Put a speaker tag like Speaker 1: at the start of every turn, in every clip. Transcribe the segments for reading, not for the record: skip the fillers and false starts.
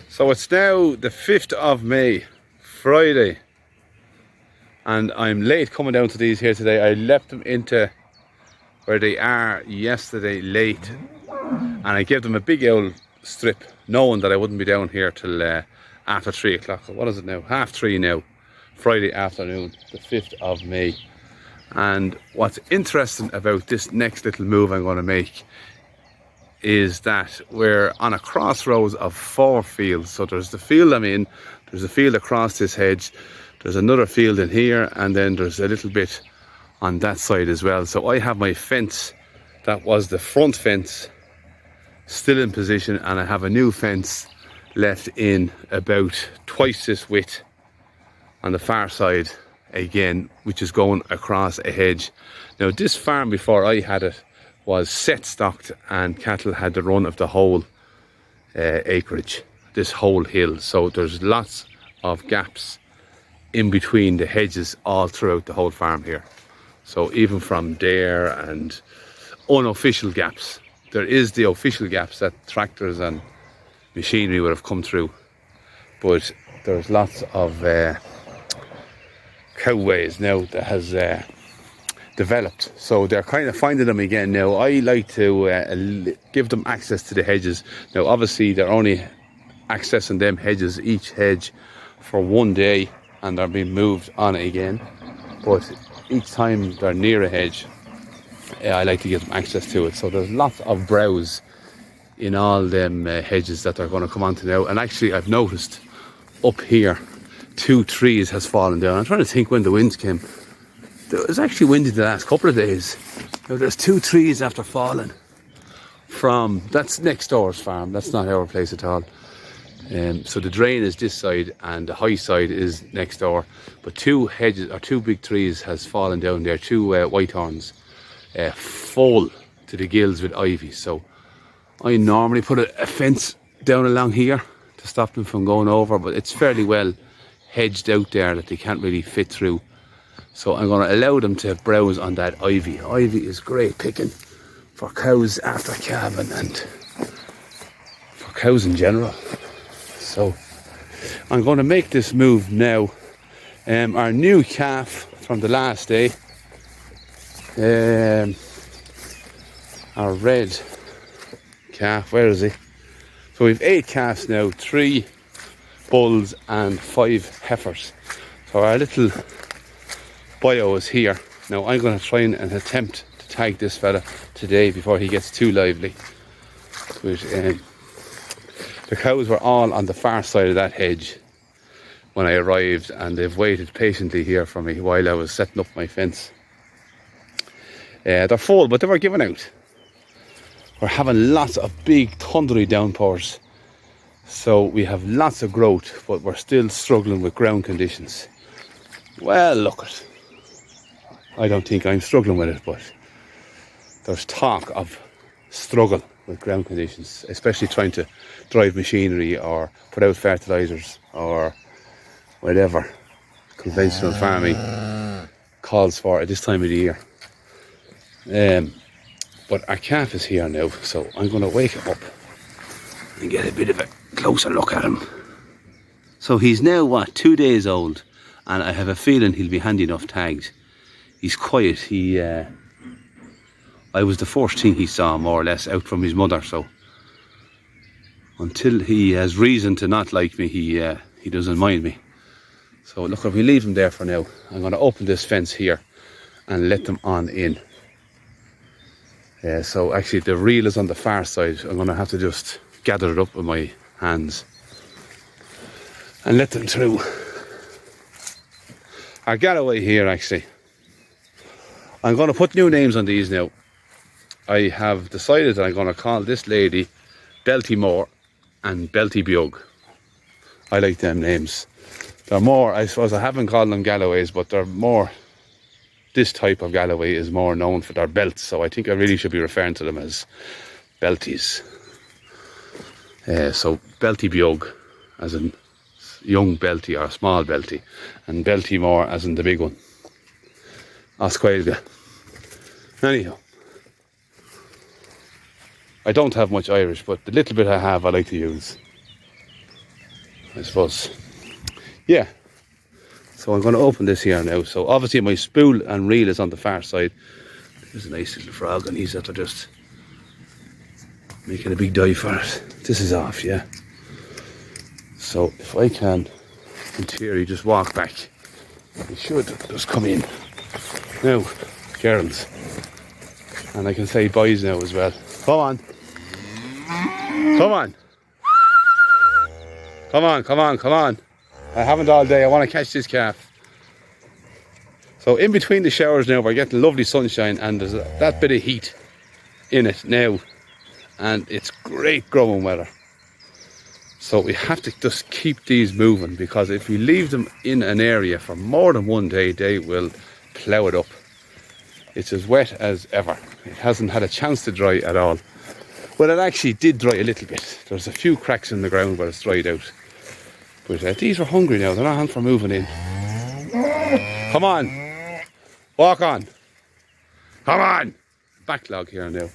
Speaker 1: So it's now the 5th of May, Friday, and I'm late coming down to these here today. I left them into where they are yesterday late, and I gave them a big old strip, knowing that I wouldn't be down here till after 3 o'clock. So what is it now? 3:30 now, Friday afternoon, the 5th of May. And what's interesting about this next little move I'm going to make is that we're on a crossroads of 4 fields. So there's the field I'm in, there's a field across this hedge, there's another field in here, and then there's a little bit on that side as well. So I have my fence, that was the front fence, still in position, and I have a new fence left in about twice this width on the far side again, which is going across a hedge. Now this farm before I had it was set stocked, and cattle had the run of the whole acreage, this whole hill. So there's lots of gaps in between the hedges all throughout the whole farm here. So even from there and unofficial gaps, there is the official gaps that tractors and machinery would have come through, but there's lots of cowways now that has developed, so they're kind of finding them again now. I like to give them access to the hedges. Now obviously they're only accessing them hedges, each hedge, for 1 day, and they're being moved on again, but each time they're near a hedge, I like to give them access to it. So there's lots of browse in all them hedges that they're going to come onto now. And actually I've noticed up here 2 trees has fallen down. I'm trying to think when the winds came. It was actually windy the last couple of days. Now there's 2 trees after falling from, that's next door's farm, that's not our place at all. So the drain is this side and the high side is next door, but 2 hedges, or 2 big trees has fallen down there, 2 whitethorns, full to the gills with ivy. So I normally put a fence down along here to stop them from going over, but it's fairly well hedged out there that they can't really fit through. So I'm going to allow them to browse on that ivy. Ivy is great picking for cows after calving and for cows in general. So I'm going to make this move now. Our new calf from the last day, our red calf, where is he? So we've 8 calves now, 3 bulls and 5 heifers. So our little bio is here. Now I'm going to try and attempt to tag this fella today before he gets too lively. But, the cows were all on the far side of that hedge when I arrived, and they've waited patiently here for me while I was setting up my fence. They're full, but they were giving out. We're having lots of big thundery downpours, so we have lots of growth, but we're still struggling with ground conditions. Well, look it. I don't think I'm struggling with it, but there's talk of struggle with ground conditions, especially trying to drive machinery or put out fertilizers or whatever conventional farming calls for at this time of the year. But our calf is here now, so I'm going to wake him up and get a bit of a closer look at him. So he's now, what, 2 days old, and I have a feeling he'll be handy enough tagged. He's quiet. I was the first thing he saw, more or less, out from his mother, so until he has reason to not like me, he doesn't mind me. So look, if we leave him there for now, I'm going to open this fence here and let them on in. So actually the reel is on the far side. I'm going to have to just gather it up with my hands and let them through. Our Galloway here, actually. I'm going to put new names on these now. I have decided that I'm going to call this lady Belty Moore and Belty Bug. I like them names. They're more, I suppose I haven't called them Galloways, but they're more, this type of Galloway is more known for their belts, so I think I really should be referring to them as Belties. So Belty Bug as in young Belty or small Belty, and Belty Moore as in the big one. Osquailga. Anyhow, I don't have much Irish, but the little bit I have I like to use, I suppose. Yeah, so I'm going to open this here now. So obviously my spool and reel is on the far side. There's a nice little frog and he's after just making a big dive for it. This is off, yeah. So if I can, in theory, just walk back, he should just come in. Now, girls, and I can say boys now as well. Come on. Come on. Come on, come on, come on. I haven't all day. I want to catch this calf. So in between the showers now, we're getting lovely sunshine and there's that bit of heat in it now. And it's great growing weather. So we have to just keep these moving, because if we leave them in an area for more than one day, they will plough it up. It's as wet as ever. It hasn't had a chance to dry at all. Well, it actually did dry a little bit. There's a few cracks in the ground where it's dried out. But these are hungry now. They're not on for moving in. Come on. Walk on. Come on. Backlog here now.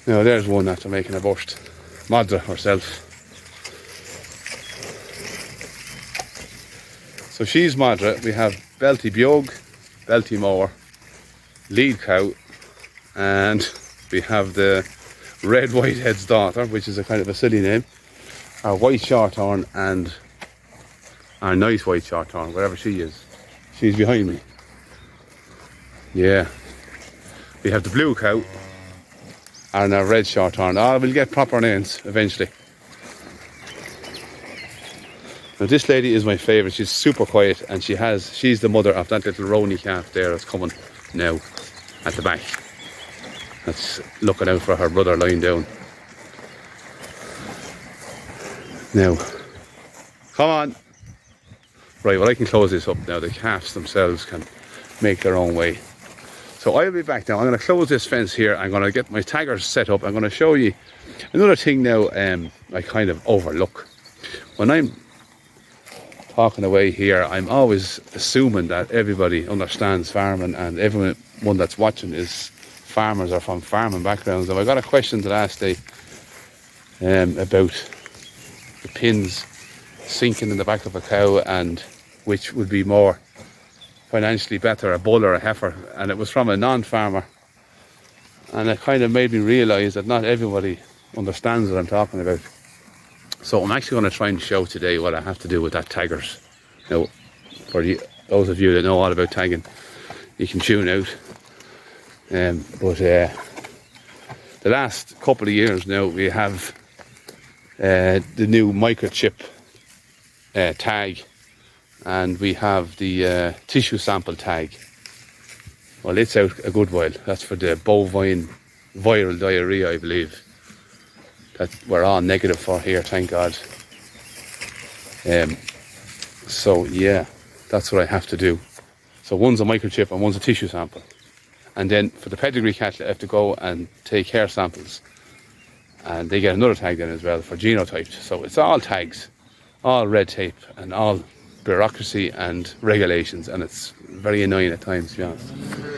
Speaker 1: Now there's one after making a burst. Madra herself. So she's Madra. We have Belty Biog, Belty Moor, Lead Cow, and we have the Red Whitehead's daughter, which is a kind of a silly name. Our White Shorthorn and our nice White Shorthorn, wherever she is. She's behind me. Yeah. We have the Blue Cow and our Red Shorthorn. Oh, we'll get proper names eventually. Now this lady is my favourite. She's super quiet and she's the mother of that little Rony calf there that's coming now at the back. That's looking out for her brother lying down. Now, come on. Right, well I can close this up now. The calves themselves can make their own way. So I'll be back now. I'm going to close this fence here. I'm going to get my taggers set up. I'm going to show you another thing now I kind of overlook. When I'm talking away here, I'm always assuming that everybody understands farming and everyone that's watching is farmers or from farming backgrounds. And I got a question the last day about the pins sinking in the back of a cow and which would be more financially better, a bull or a heifer, and it was from a non-farmer, and it kind of made me realise that not everybody understands what I'm talking about. So I'm actually going to try and show today what I have to do with that taggers. Now, for those of you that know all about tagging, you can tune out. But the last couple of years now, we have the new microchip tag, and we have the tissue sample tag. Well, it's out a good while. That's for the bovine viral diarrhea, I believe, that we're all negative for here, thank God. So yeah, that's what I have to do. So one's a microchip and one's a tissue sample. And then for the pedigree cattle, I have to go and take hair samples. And they get another tag then as well for genotypes. So it's all tags, all red tape and all bureaucracy and regulations, and it's very annoying at times, to be honest.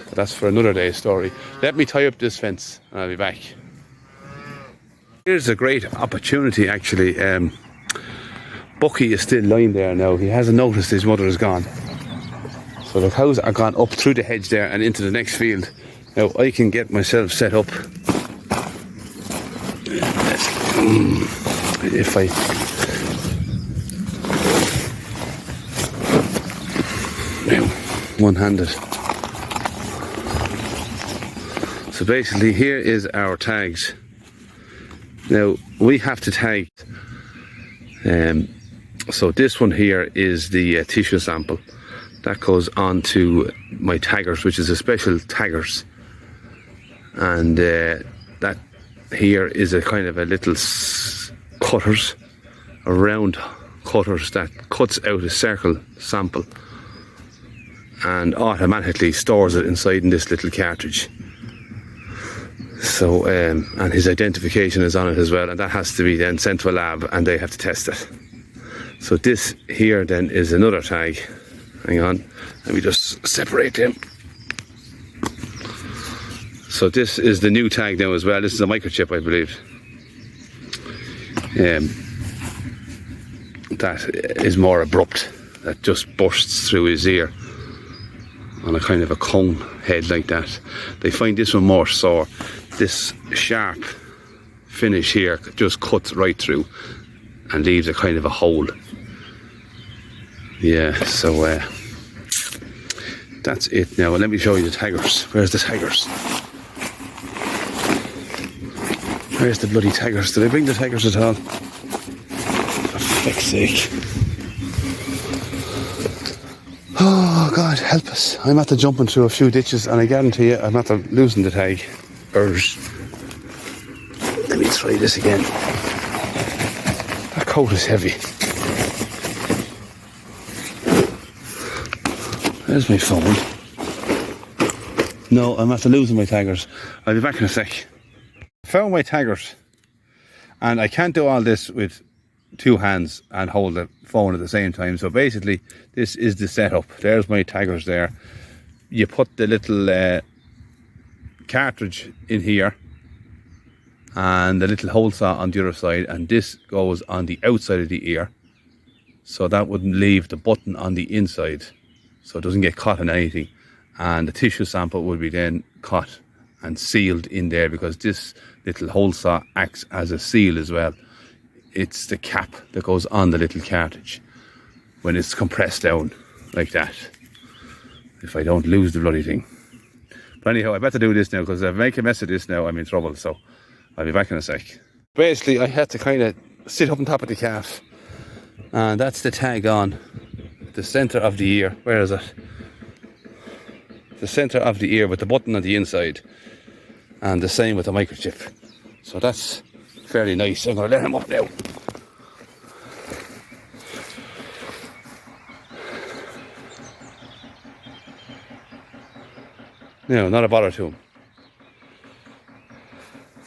Speaker 1: But that's for another day's story. Let me tie up this fence and I'll be back. Here's a great opportunity actually. Bucky is still lying there now. He hasn't noticed his mother is gone. So the cows are gone up through the hedge there and into the next field. Now I can get myself set up. If I now one-handed. So basically here is our tags. Now we have to tag. So this one here is the tissue sample that goes on to my taggers, which is a special taggers, and that here is a kind of a little cutters, a round cutters that cuts out a circle sample and automatically stores it inside in this little cartridge. So and his identification is on it as well, and that has to be then sent to a lab and they have to test it. So this here then is another tag. Hang on, let me just separate them. So this is the new tag now as well. This is a microchip, I believe. That is more abrupt. That just bursts through his ear on a kind of a cone head like that. They find this one more sore. This sharp finish here just cuts right through and leaves a kind of a hole. Yeah, so that's it now. Let me show you the taggers. Where's the taggers? Where's the bloody taggers? Did I bring the taggers at all? For fuck's sake. Oh God, help us. I'm after jumping through a few ditches and I guarantee you I'm after losing the tag. Let me try this again. That coat is heavy. There's my phone. No, I'm after losing my taggers. I'll be back in a sec. Found my taggers, and I can't do all this with two hands and hold the phone at the same time. So basically this is the setup. There's my taggers there. You put the little cartridge in here and the little hole saw on the other side, and this goes on the outside of the ear, so that wouldn't leave the button on the inside, so it doesn't get caught in anything, and the tissue sample would be then caught and sealed in there, because this little hole saw acts as a seal as well. It's the cap that goes on the little cartridge when it's compressed down like that, if I don't lose the bloody thing. But anyhow, I better do this now, because if I make a mess of this now, I'm in trouble. So I'll be back in a sec. Basically, I had to kind of sit up on top of the calf, and that's the tag on the centre of the ear. Where is it? The centre of the ear with the button on the inside, and the same with the microchip. So that's fairly nice. I'm going to let him up now. No, not a bother to him.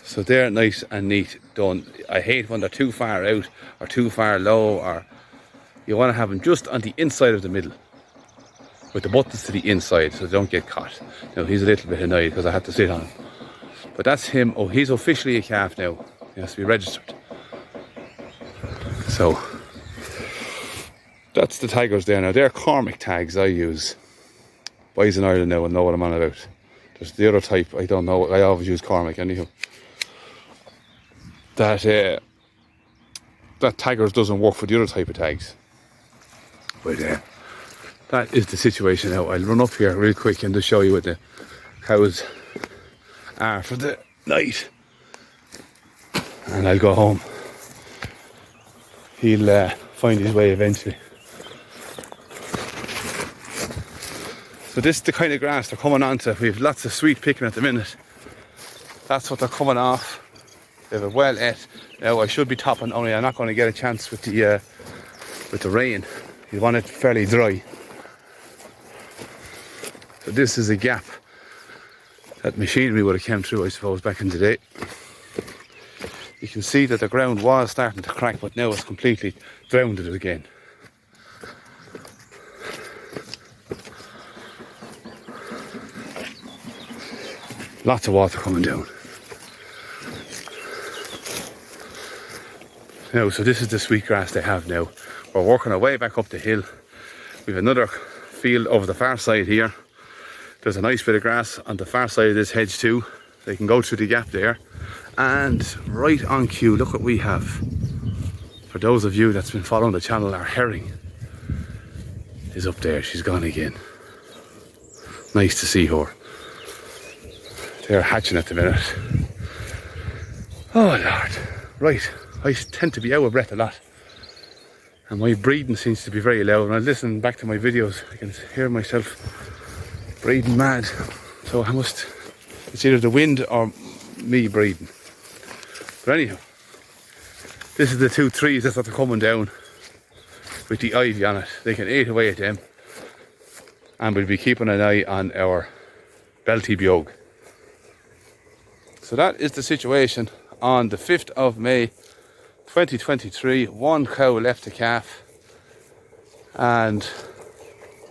Speaker 1: So they're nice and neat done. I hate when they're too far out or too far low, or you want to have them just on the inside of the middle with the buttons to the inside so they don't get caught. Now he's a little bit annoyed because I had to sit on him. But that's him. Oh, he's officially a calf now. He has to be registered. So that's the taggers there now. They're Cormac tags I use. Boys in Ireland now will know what I'm on about. There's the other type, I don't know. I always use Cormac anyhow. That taggers doesn't work for the other type of tags. But that is the situation now. I'll run up here real quick and just show you what the cows are for the night, and I'll go home. He'll find his way eventually. So this is the kind of grass they're coming onto. We have lots of sweet picking at the minute. That's what they're coming off. They have it well et. Now I should be topping, only I'm not going to get a chance with the rain. You want it fairly dry. So this is a gap that machinery would have come through, I suppose, back in the day. You can see that the ground was starting to crack, but now it's completely drowned it again. Lots of water coming down. Now, so this is the sweet grass they have now. We're working our way back up the hill. We have another field over the far side here. There's a nice bit of grass on the far side of this hedge too. They can go through the gap there. And right on cue, look what we have. For those of you that's been following the channel, our herring is up there. She's gone again. Nice to see her. They're hatching at the minute. Oh Lord. Right, I tend to be out of breath a lot, and my breathing seems to be very loud. When I listen back to my videos, I can hear myself breathing mad. So it's either the wind or me breathing. But anyhow, this is the two trees that's after coming down with the ivy on it. They can eat away at them, and we'll be keeping an eye on our Belty Biog. So that is the situation on the 5th of May 2023. One cow left to calf, and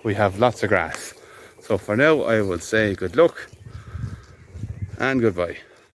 Speaker 1: we have lots of grass. So for now I will say good luck, and goodbye.